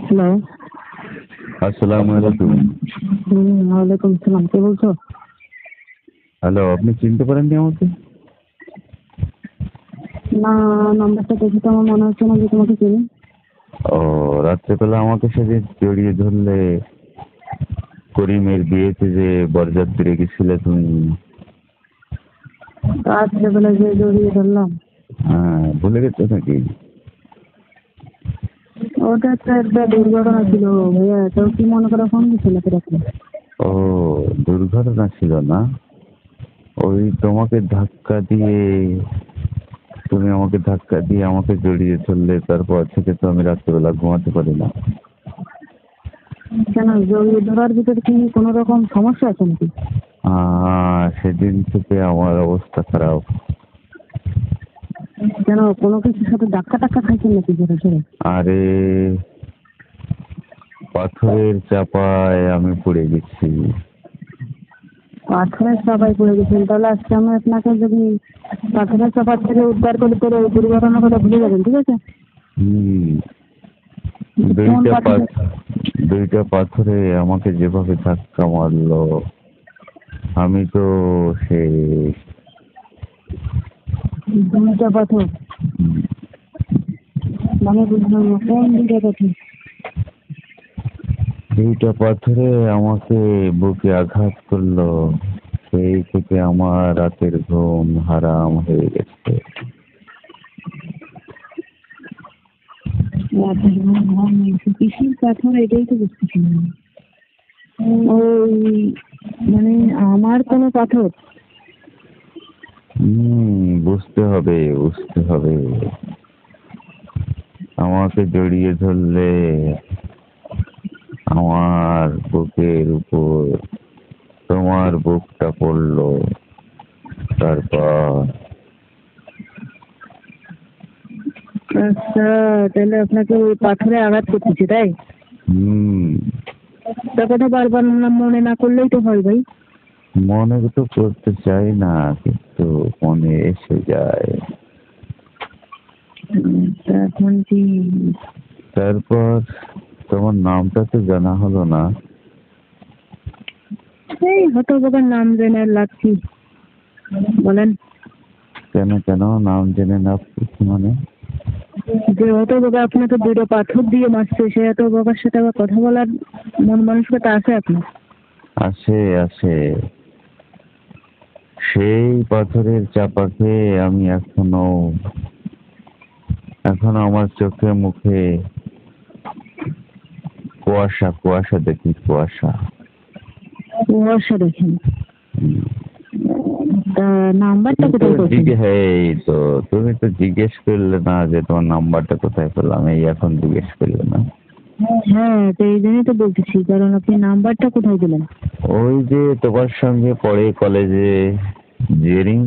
Hello. আসসালামু আলাইকুম। ওয়ালাইকুম আসসালাম। কে বলছো? হ্যালো, আপনি চিনতে পারেননি আমাকে? না, নাম্বারটা দেখে তো আমার মনে হচ্ছে না যে তোমাকে চিনি। ও, রাত্রেবেলা আমাকে সেদিন জড়িয়ে ধরলে করিমের বিয়েতে যে বরযাত্রী গেছিলে তুমি। রাত্রেবেলা যে জড়িয়ে ধরলাম, হ্যাঁ, ভুলে গেছো নাকি? ওটা তো একটা দুর্ঘটনা ছিল ভাইয়া। তো কি মনে করো ফোন দিচ্ছিল রাত্রে? ও, দুর্ঘটনা ছিল না? ওই তোমাকে ধাক্কা দিয়ে, তুমি আমাকে ধাক্কা দিয়ে আমাকে জড়িয়ে ধরলে, তারপর থেকে তো আমি রাত্রেবেলা ঘুমাতে পারি না। কেন, জড়িয়ে ধরার ভিতরে কি কোনো রকম সমস্যা আছে নাকি? সেদিন থেকে আমার অবস্থা খারাপ। কেন, কোনো কিছুর সাথে ধাক্কা টাক্কা খাইছেন নাকি জোরে জোরে? আরে, পাথরের চাপায় আমি পড়ে গেছি। পাথরের চাপায় পড়ে গেছেন? তাহলে আজকে আমি আপনাকে যদি পাথরের চাপা থেকে উদ্ধার করে তোর ওই দুর্ঘটনার কথা ভুলে যাবেন, ঠিক আছে? হুম, কোন দুইটা পাথরে? দুইটা পাথরে আমাকে যেভাবে ধাক্কা মারলো, আমি তো সে দুইটা পাথর? মানে বুঝলাম না, কোন দুইটা পাথর? দুইটা পাথরে আমাকে বুকে আঘাত করলো। সেই থেকে আমার রাতের ঘুম হারাম হয়ে গেছে। কিসের পাথর এটাই তো বুঝতেছি না। ওই মানে আমার কোনো পাথর? বুঝতে হবে, বুঝতে হবে। আমাকে জড়িয়ে ধরলে আমার বুকের উপর তোমার বুকটা পড়লো। তারপর আচ্ছা, তাহলে আপনাকে ওই পাথরে আঘাত করতেছে, তাই? হুম, তার কথা বারবার মনে না করলেই তো হয় ভাই। মনে তো করতে চাই না, কিন্তু মনে এসে যায়। তা এখন কি? তারপর তোমার নামটা তো জানা হলো না। এই হতভাগার নাম জেনে লাভ কি, বলেন? কেন কেন নাম জেনে না মানে? যে হতভাগা আপনাকে দুটো পাথর দিয়ে মারছে, সে হতভাগার সাথে আবার কথা বলার মন মানসিকতা আছে আপনার? আসে আসে, সেই পাথরের চাপা খেয়ে আমি এখনো আমার চোখে মুখে কুয়াশা কুয়াশা দেখি, কুয়াশা। কুয়াশা দেখেন? তা নাম্বারটা কোথায় পেয়েছেন? এই তো, তুমি তো জিজ্ঞেস করলে না যে তোমার নাম্বারটা কোথায় পেলাম, এই এখন জিজ্ঞেস করলে না? হ্যাঁ, তো এই জন্যই তো বলতেছি, কারণ আপনি নাম্বারটা কোথায় দিলেন? ওই যে তোমার সঙ্গে পড়ে কলেজে, জেরিন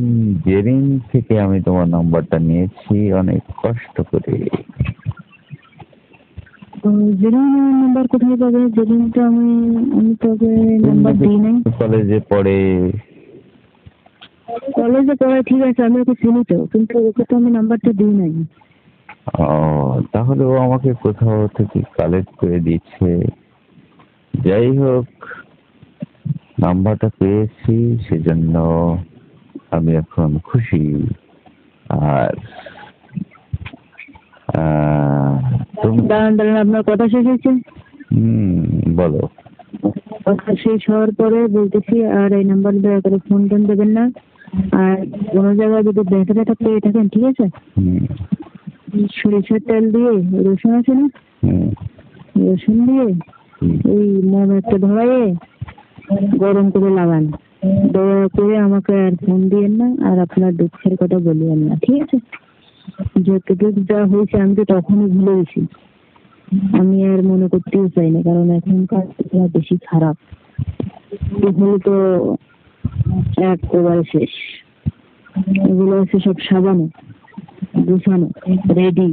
জেরিন থেকে আমি তোমার নাম্বারটা নিয়েছি অনেক কষ্ট করে। জেরিন নাম্বার কোথায় পাবে? জেরিন তো আমি তো ওকে নাম্বার দিই নাই। কলেজে পড়ে। কলেজে পড়ে, ঠিক আছে, আমি ওকে চিনি তো, কিন্তু ওকে তো আমি নাম্বারটা দিই নাই। ও, তাহলে ও আমাকে কোথাও থেকে কালেক্ট করে দিচ্ছে। যাই হোক, নাম্বারটা পেয়েছি, সেজন্য আমি এখন খুশি। আর তুমি দাঁড়ান দাঁড়ান, আপনার কথা শেষ হয়েছে? বলো। কথা শেষ হওয়ার পরে বলতেছি, আর এই নাম্বার দয়া করে ফোন টোন দেবেন না। আর কোনো জায়গায় যদি ব্যথা ব্যথা পেয়ে থাকেন, ঠিক আছে, সরিষার তেল দিয়ে, রসুন আছে না, রসুন দিয়ে ওই মোম একটা ধরাইয়ে গরম করে লাগান। দয়া করে আমাকে আর ফোন দিয়েন না, আর আপনার দুঃখের কথা বলিয়েন না, ঠিক আছে? যতটুকু যা হয়েছে আমি তো তখনই ভুলে গেছি। আমি আর মনে করতেও চাই না, কারণ এখনকার বেশি খারাপ। এগুলো তো একেবারে শেষ। এগুলো হচ্ছে সব সাজানো গুছানো, রেডি।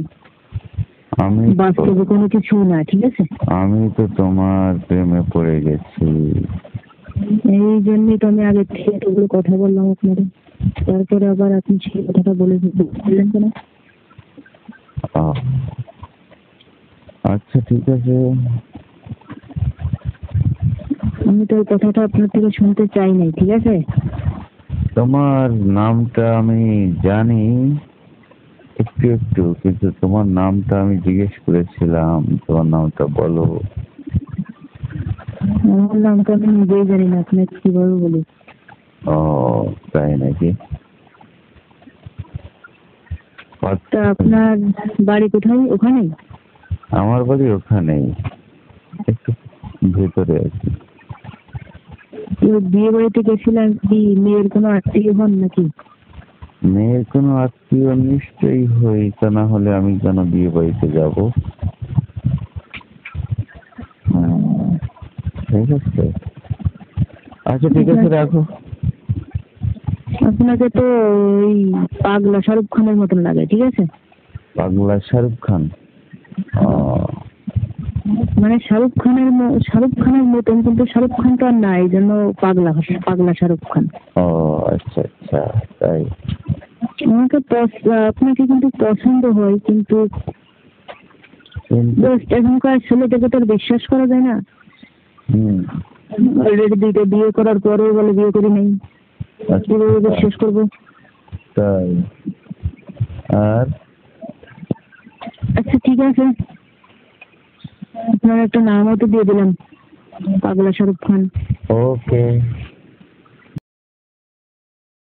আমি বাস্তবে কোনো কিছু না, ঠিক আছে? আমি তো তোমার প্রেমে পড়ে গেছি। এই জন্যই তো আমি আগে থেকে এতগুলো কথা বললাম আপনাকে। তারপরে আবার আপনি সেই কথাটা বললেন কেন? আচ্ছা ঠিক আছে। আমি তো ওই কথাটা আপনার থেকে শুনতে চাই নাই, ঠিক আছে? তোমার নামটা আমি জানি একটু একটু, কিন্তু তোমার নামটা আমি জিজ্ঞেস করেছিলাম, তোমার নামটা বলো। আমার নামটা আমি নিজেই জানি না, আপনাকে কিভাবে বলি? ও তাই নাকি? তা আপনার বাড়ি কোথায়? ওখানে? আমার বাড়ি ওখানেই, একটু ভেতরে আছি। বিয়ে বাড়িতে গেছিলাম কি? মেয়ের কোনো আত্মীয় হন নাকি? মেয়ের কোনো আত্মীয় নিশ্চয়ই হই, তা না হলে আমি কেন বিয়ে বাড়িতে যাব? ঠিক আছে, আচ্ছা ঠিক আছে, রাখো। আপনাকে তো ওই পাগলা শাহরুখ খানের মতন লাগে, ঠিক আছে? পাগলা শাহরুখ খান? ও, মানে শাহরুখ খানের মতন, কিন্তু শাহরুখ খান তো আর না, এই জন্য পাগলা পাগলা শাহরুখ খান। ও আচ্ছা আচ্ছা, তাই? আমাকে আপনাকে কিন্তু পছন্দ হয়, কিন্তু জাস্ট এখনকার ছেলেটাকে তো আর বিশ্বাস করা যায় না। অলরেডি 2টা বিয়ে করার পরেও বলে বিয়ে করি নাই, কিভাবে বিশ্বাস করবো? তাই? আর আচ্ছা ঠিক আছে, আপনার একটা নামও তো দিয়ে দিলাম, পাগলা শাহরুখ খান। ওকে।